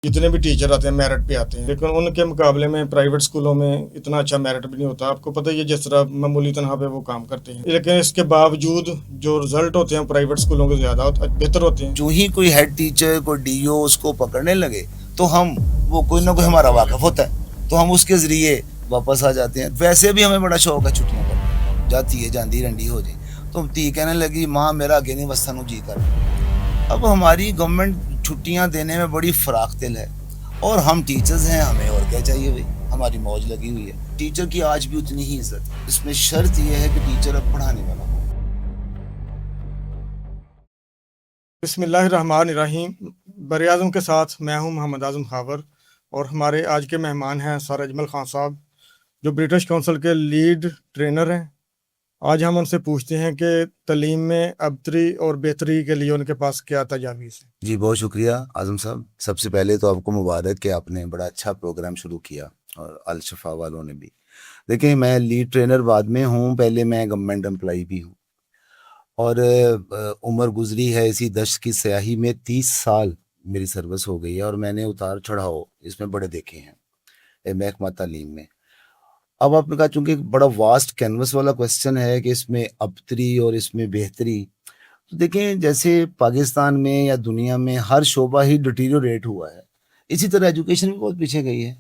जितने भी टीचर आते हैं मेरिट पे आते हैं, लेकिन उनके मुकाबले में प्राइवेट स्कूलों में इतना अच्छा मेरिट भी नहीं होता। आपको पता ही है जिस तरह मामूली तनख्वाह पे वो काम करते हैं, लेकिन इसके बावजूद जो रिजल्ट होते हैं प्राइवेट स्कूलों के ज़्यादा बेहतर होते हैं। जो ही कोई हेड टीचर कोई डीओ उसको पकड़ने लगे तो हम वो कोई ना कोई हमारा वाकफ होता है तो हम उसके ज़रिए वापस आ जाते हैं। वैसे भी हमें बड़ा शौक है छुट्टियों का, जाती है जांदी रंडी हो जाए तो धी कहने लगी माँ मेरा अगे नहीं वस्ता नु जी कर। अब हमारी गवर्नमेंट छुट्टियां देने में बड़ी फराख दिल है और हम टीचर्स हैं, हमें और क्या चाहिए भाई, हमारी मौज लगी हुई है। टीचर की आज भी उतनी ही इज्जत है। इसमें शर्त यह है कि टीचर अब पढ़ाने वाला हो। बिस्मिल्लाहिर्रहमानिर्रहीम। बर-ए-आज़म के साथ मैं हूं मोहम्मद आज़म खावर और हमारे आज के मेहमान हैं सर अजमल खान साहब, जो ब्रिटिश काउंसिल के लीड ट्रेनर हैं। आज हम उनसे पूछते हैं कि तालीम में अबतरी और बेहतरी के लिए उनके पास क्या तजावीज़ है। जी बहुत शुक्रिया आज़म साहब। सबसे पहले तो आपको मुबारक कि आपने बड़ा अच्छा प्रोग्राम शुरू किया और अल शफा वालों ने भी। देखिए मैं लीड ट्रेनर बाद में हूँ, पहले मैं गवर्नमेंट एम्प्लॉई भी हूँ और उम्र गुजरी है इसी दश्त की स्याही में 30 साल मेरी सर्विस हो गई है और मैंने उतार चढ़ाव इसमें बड़े देखे हैं महकमा तालीम में। अब आपने कहा चूंकि बड़ा वास्ट कैनवस वाला क्वेश्चन है कि इसमें अबतरी और इसमें बेहतरी, तो देखें जैसे पाकिस्तान में या दुनिया में हर शोबा ही डिटीरियोरेट हुआ है, इसी तरह एजुकेशन भी बहुत पीछे गई है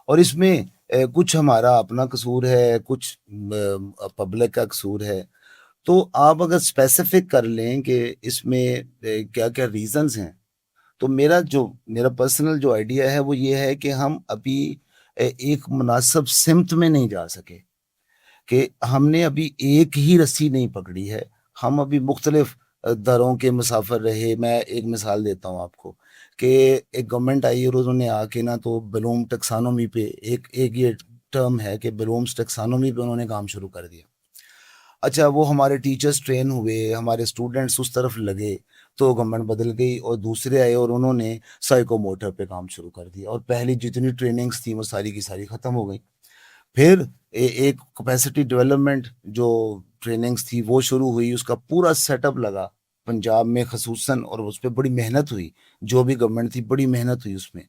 और इसमें कुछ हमारा अपना कसूर है, कुछ पब्लिक का कसूर है। तो आप अगर स्पेसिफिक कर लें कि इसमें क्या क्या रीजंस हैं, तो मेरा पर्सनल जो आइडिया है वो ये है कि हम अभी एक मुनासिब सिमत में नहीं जा सके, कि हमने अभी एक ही रस्सी नहीं पकड़ी है, हम अभी मुख्तलिफ दरों के मुसाफिर रहे। मैं एक मिसाल देता हूँ आपको कि एक गवर्नमेंट आई और उन्होंने आके ना तो ब्लूम टेक्सानोमी पे एक एक ये टर्म है कि ब्लूम्स टेक्सानोमी पे उन्होंने काम शुरू कर दिया। अच्छा वो हमारे टीचर्स ट्रेन हुए, हमारे स्टूडेंट्स उस तरफ लगे, तो गवर्नमेंट बदल गई और दूसरे आए और उन्होंने साइकोमोटर पे काम शुरू कर दिया और पहली जितनी ट्रेनिंग्स थी वो सारी की सारी ख़त्म हो गई। फिर एक कैपेसिटी डेवलपमेंट जो ट्रेनिंग्स थी वो शुरू हुई, उसका पूरा सेटअप लगा पंजाब में खसूसन और उस पर बड़ी मेहनत हुई। जो भी गवर्नमेंट थी बड़ी मेहनत हुई उसमें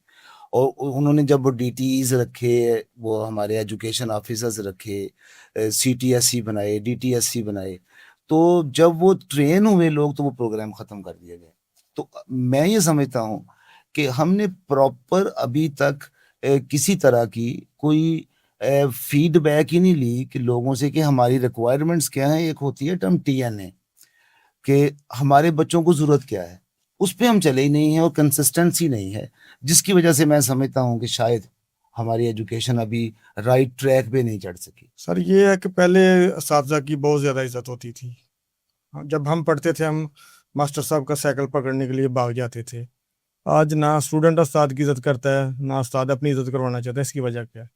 और उन्होंने जब वो डीटीईज रखे, वो हमारे एजुकेशन ऑफिसर्स रखे, सीटीएससी बनाए, डीटीएससी बनाए, तो जब वो ट्रेन हुए लोग तो वो प्रोग्राम ख़त्म कर दिया गया। तो मैं ये समझता हूँ कि हमने प्रॉपर अभी तक किसी तरह की कोई फीडबैक ही नहीं ली कि लोगों से कि हमारी रिक्वायरमेंट्स क्या हैं। एक होती है टर्म टीएनए कि हमारे बच्चों को ज़रूरत क्या है, उस पे हम चले ही नहीं हैं और कंसिस्टेंसी नहीं है, जिसकी वजह से मैं समझता हूँ कि शायद हमारी एजुकेशन अभी राइट ट्रैक पे नहीं चढ़ सकी। सर ये है कि पहले असातिज़ा की बहुत ज़्यादा इज्जत होती थी। जब हम पढ़ते थे हम मास्टर साहब का साइकिल पकड़ने के लिए भाग जाते थे। आज ना स्टूडेंट उस्ताद की इज्जत करता है, ना उस्ताद अपनी इज्जत करवाना चाहता है। इसकी वजह क्या है?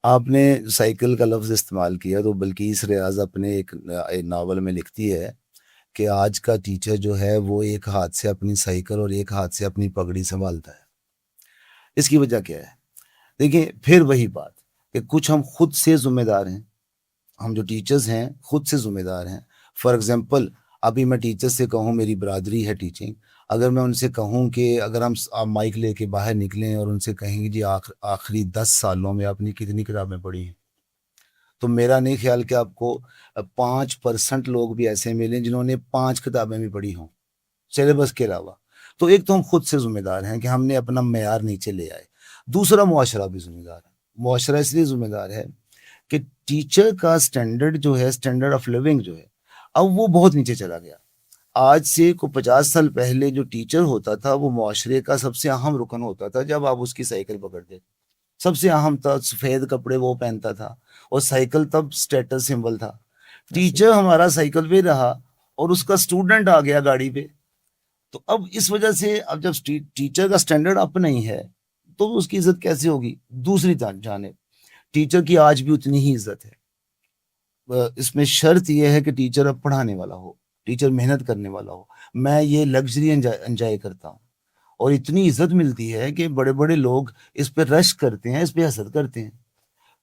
आपने साइकिल का लफ्ज़ इस्तेमाल किया तो बल्कीस रियाज अपने एक नावल में लिखती है कि आज का टीचर जो है वो एक हाथ से अपनी साइकिल और एक हाथ से अपनी पगड़ी संभालता है। इसकी वजह क्या है? देखिए फिर वही बात कि कुछ हम खुद से ज़िम्मेदार हैं, हम जो टीचर्स हैं खुद से ज़िम्मेदार हैं। फॉर एग्जांपल अभी मैं टीचर से कहूँ, मेरी बरादरी है टीचिंग, अगर मैं उनसे कहूँ कि अगर आप माइक लेके बाहर निकलें और उनसे कहेंगे जी आखिरी 10 सालों में आपने कितनी किताबें पढ़ी हैं, तो मेरा नहीं ख्याल कि आपको 5% लोग भी ऐसे मिलें जिन्होंने 5 किताबें भी पढ़ी हों सिलेबस के अलावा। तो एक तो हम खुद से ज़िम्मेदार हैं कि हमने अपना मेयार नीचे ले आए। दूसरा मुआशरा भी ज़िम्मेदार है। मुआशरा इसलिए ज़िम्मेदार है कि टीचर का स्टैंडर्ड जो है, स्टैंडर्ड ऑफ लिविंग जो है, अब वो बहुत नीचे चला गया। आज से को 50 साल पहले जो टीचर होता था वो मुआशरे का सबसे अहम रुकन होता था। जब आप उसकी साइकिल पकड़ते, सबसे अहम था, सफ़ेद कपड़े वो पहनता था और साइकिल तब स्टेटस सिंबल था। ऐसे टीचर हमारा साइकिल पे रहा और उसका स्टूडेंट आ गया गाड़ी पे। तो अब इस वजह से अब जब टीचर का स्टैंडर्ड अप नहीं है तो उसकी इज्जत कैसे होगी? दूसरी जानिब टीचर की आज भी उतनी ही इज्जत है। इसमें शर्त यह है कि टीचर अब पढ़ाने वाला हो, टीचर मेहनत करने वाला हो। मैं ये लग्जरी एंजॉय करता हूँ और इतनी इज्जत मिलती है कि बड़े बड़े लोग इस पे रश करते हैं, इस पे हसद करते हैं।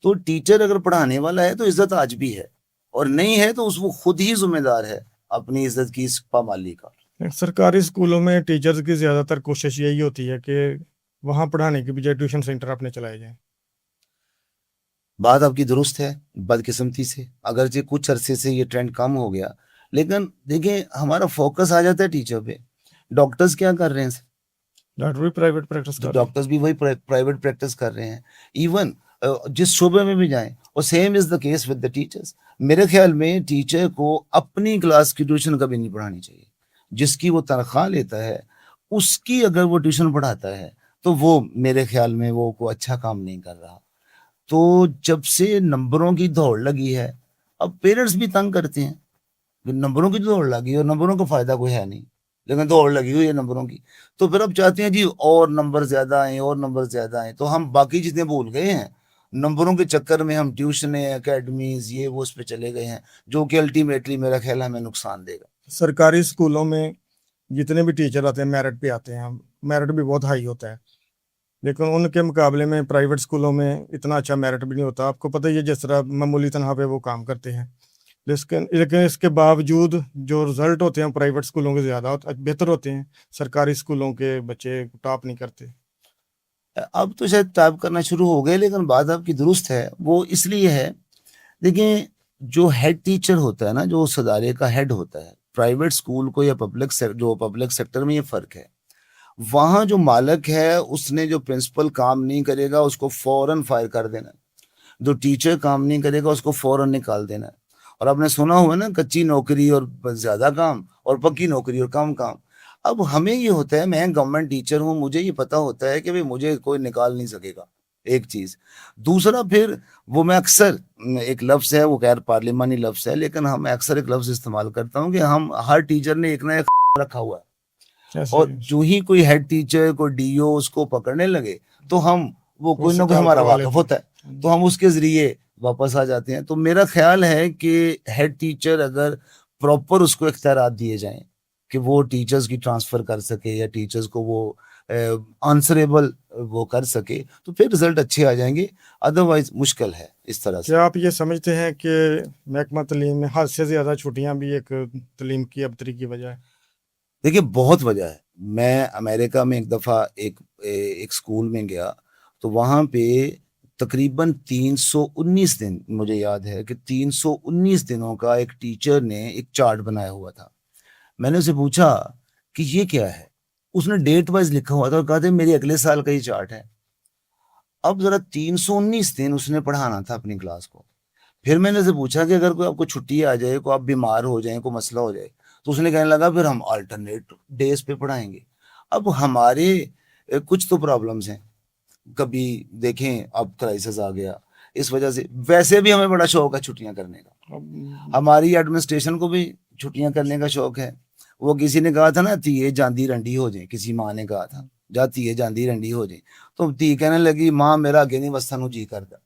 तो टीचर अगर पढ़ाने वाला है तो इज्जत आज भी है और नहीं है तो उस वो खुद ही जिम्मेदार है अपनी इज्जत की इस पामाली का। सरकारी स्कूलों में टीचर्स की ज़्यादातर कोशिश यही होती है कि वहाँ पढ़ाने की बजाय ट्यूशन सेंटर अपने चलाए जाएं। बात आपकी दुरुस्त है, बदकिस्मती से अगरचे कुछ अरसे से ये ट्रेंड कम हो गया, लेकिन देखिए हमारा फोकस आ जाता है टीचर पे। डॉक्टर्स क्या कर रहे हैं? डॉक्टर भी प्राइवेट प्रैक्टिस कर रहे हैं। डॉक्टर्स भी वही प्राइवेट प्रैक्टिस कर रहे हैं। इवन जिस शोबे में भी जाएं, और same is the case with the teachers. मेरे ख्याल में टीचर को अपनी क्लास की ट्यूशन कभी नहीं पढ़ानी चाहिए। जिसकी वो तनख्वाह लेता है उसकी अगर वो ट्यूशन पढ़ाता है तो वो मेरे ख्याल में वो कोई अच्छा काम नहीं कर रहा। तो जब से नंबरों की दौड़ लगी है, अब पेरेंट्स भी तंग करते हैं कि नंबरों की दौड़ लगी और नंबरों का फायदा कोई है नहीं, लेकिन दौड़ लगी हुई है नंबरों की। तो फिर अब चाहते हैं जी और नंबर ज्यादा आए और नंबर ज्यादा आए, तो हम बाकी चीजें भूल गए हैं। नंबरों के चक्कर में हम ट्यूशन एकेडमीज ये वो उस पे चले गए हैं, जो कि अल्टीमेटली मेरा ख्याल है हमें नुकसान देगा। सरकारी स्कूलों में जितने भी टीचर आते हैं मेरिट पे आते हैं, मेरिट भी बहुत हाई होता है, लेकिन उनके मुकाबले में प्राइवेट स्कूलों में इतना अच्छा मेरिट भी नहीं होता। आपको पता ही है जिस तरह मामूली तनख्वाह पे वो काम करते हैं, लेकिन इसके बावजूद जो रिजल्ट होते हैं प्राइवेट स्कूलों के ज़्यादा बेहतर होते हैं। सरकारी स्कूलों के बच्चे टॉप नहीं करते। अब तो शायद टाइप करना शुरू हो गए, लेकिन बात आपकी दुरुस्त है। वो इसलिए है, देखिए जो हेड टीचर होता है ना, जो उस अदारे का हेड होता है, प्राइवेट स्कूल को या पब्लिक सेक्टर में ये फर्क है। वहाँ जो मालिक है उसने जो प्रिंसिपल काम नहीं करेगा उसको फौरन फायर कर देना है, जो टीचर काम नहीं करेगा उसको फौरन निकाल देना है। और आपने सुना हुआ ना, कच्ची नौकरी और ज्यादा काम और पक्की नौकरी और कम काम। अब हमें ये होता है, मैं गवर्नमेंट टीचर हूँ, मुझे ये पता होता है कि भाई मुझे कोई निकाल नहीं सकेगा, एक चीज। दूसरा फिर वो मैं अक्सर, एक लफ्ज है वो खैर पार्लिमानी लफ्ज है, लेकिन हम अक्सर एक लफ्ज इस्तेमाल करता हूँ कि हम हर टीचर ने एक ना एक रखा हुआ है, ऐसे और जो ही कोई हेड टीचर कोई डीओ उसको पकड़ने लगे तो हम वो कोई ना कोई उससे हमारा करवा वाकिफ लेते होता है तो हम उसके जरिए वापस आ जाते हैं। तो मेरा ख्याल है कि हेड टीचर अगर प्रॉपर उसको इख्तियारात दिए जाएं कि वो टीचर्स की ट्रांसफर कर सके या टीचर्स को वो आंसरेबल वो कर सके, तो फिर रिजल्ट अच्छे आ जाएंगे। अदरवाइज मुश्किल है इस तरह से। क्या आप ये समझते हैं कि महकमा तालीम में हद से ज़्यादा छुट्टियां भी एक तालीम की अबतरी की वजह है? देखिए बहुत वजह है। मैं अमेरिका में एक दफ़ा एक स्कूल में गया, तो वहाँ पे तकरीबन 319 दिन, मुझे याद है कि 319 दिनों का एक टीचर ने एक चार्ट बनाया हुआ था। मैंने उसे पूछा कि ये क्या है, उसने डेट वाइज लिखा हुआ था और कहा था मेरे अगले साल का ये चार्ट है। अब जरा 319 दिन उसने पढ़ाना था अपनी क्लास को। फिर मैंने उसे पूछा कि अगर कोई आपको छुट्टी आ जाए, कोई आप बीमार हो जाए, कोई मसला हो जाए, तो उसने कहने लगा फिर हम अल्टरनेट डेज पे पढ़ाएंगे। अब हमारे कुछ तो प्रॉब्लम्स हैं। कभी देखें अब क्राइसिस आ गया, इस वजह से वैसे भी हमें बड़ा शौक है छुट्टियां करने का, हमारी एडमिनिस्ट्रेशन को भी छुट्टियां करने का शौक है। वो किसी ने कहा था ना, धीए जांदी रंडी हो जाए, किसी माँ ने कहा था जा धीए जांदी रंडी हो जाए, तो धी कहने लगी माँ मेरा अगे नहीं बस सानू जी करता।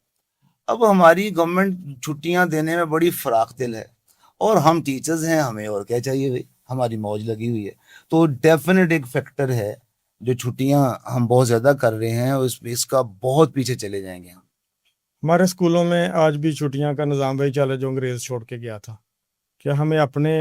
अब हमारी गवर्नमेंट छुट्टियां देने में बड़ी फराख दिल है, और हम टीचर्स हैं, हमें और क्या चाहिए भाई, हमारी मौज लगी हुई है। तो डेफिनेट एक फैक्टर है जो छुट्टियां हम बहुत ज्यादा कर रहे हैं, और इसका बहुत पीछे चले जाएंगे हम। हमारे स्कूलों में आज भी छुट्टियां का निज़ाम वही चाल है जो अंग्रेज़ छोड़ के गया था। क्या हमें अपने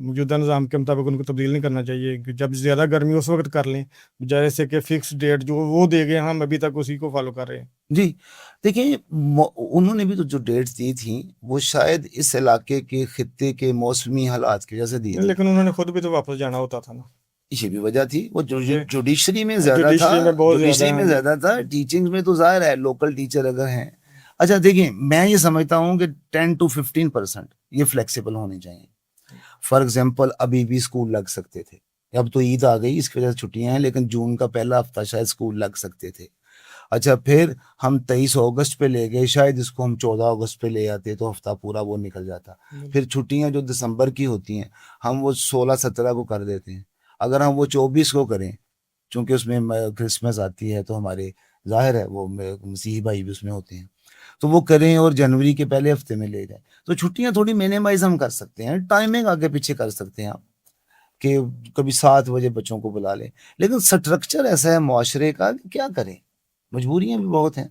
मौजूदा निज़ाम के मुताबिक उनको तब्दील नहीं करना चाहिए कि जब ज़्यादा गर्मी उस वक्त कर लें, जैसे कि फिक्स डेट जो वो दे गए हम अभी तक उसी को फॉलो कर रहे हैं? जी देखिए, उन्होंने भी तो जो डेट्स दी थी वो शायद इस इलाके के खित्ते के मौसमी हालात की वजह से दी थी। लेकिन उन्होंने खुद भी तो वापस जाना होता था ना। ये भी वजह थी, वो ये जुडिशरी में ज्यादा था, जुडिशरी में बहुत जुडिशरी ज़्यादा में ज्यादा था, टीचिंग में तो जाहिर है लोकल टीचर अगर हैं। अच्छा देखिए, मैं ये समझता हूँ कि 10 to 15% ये फ्लेक्सिबल होने चाहिए। फॉर एग्जाम्पल अभी भी स्कूल लग सकते थे, अब तो ईद आ गई इसकी वजह से छुट्टियां हैं, लेकिन जून का पहला हफ्ता शायद स्कूल लग सकते थे। अच्छा फिर हम 23 अगस्त पे ले गए, शायद इसको हम 14 अगस्त पे ले आते तो हफ्ता पूरा वो निकल जाता। फिर छुट्टियां जो दिसंबर की होती हैं हम वो 16-17 को कर देते हैं। अगर हम वो 24 को करें, चूंकि उसमें क्रिसमस आती है तो हमारे जाहिर है वो मसीही भाई भी उसमें होते हैं, तो वो करें और जनवरी के पहले हफ्ते में ले जाए, तो छुट्टियां थोड़ी मिनिमाइज हम कर सकते हैं, टाइमिंग आगे पीछे कर सकते हैं आप, कि कभी 7 बजे बच्चों को बुला लें। लेकिन स्ट्रक्चर ऐसा है मुआशरे का कि क्या करें, मजबूरियां भी बहुत हैं।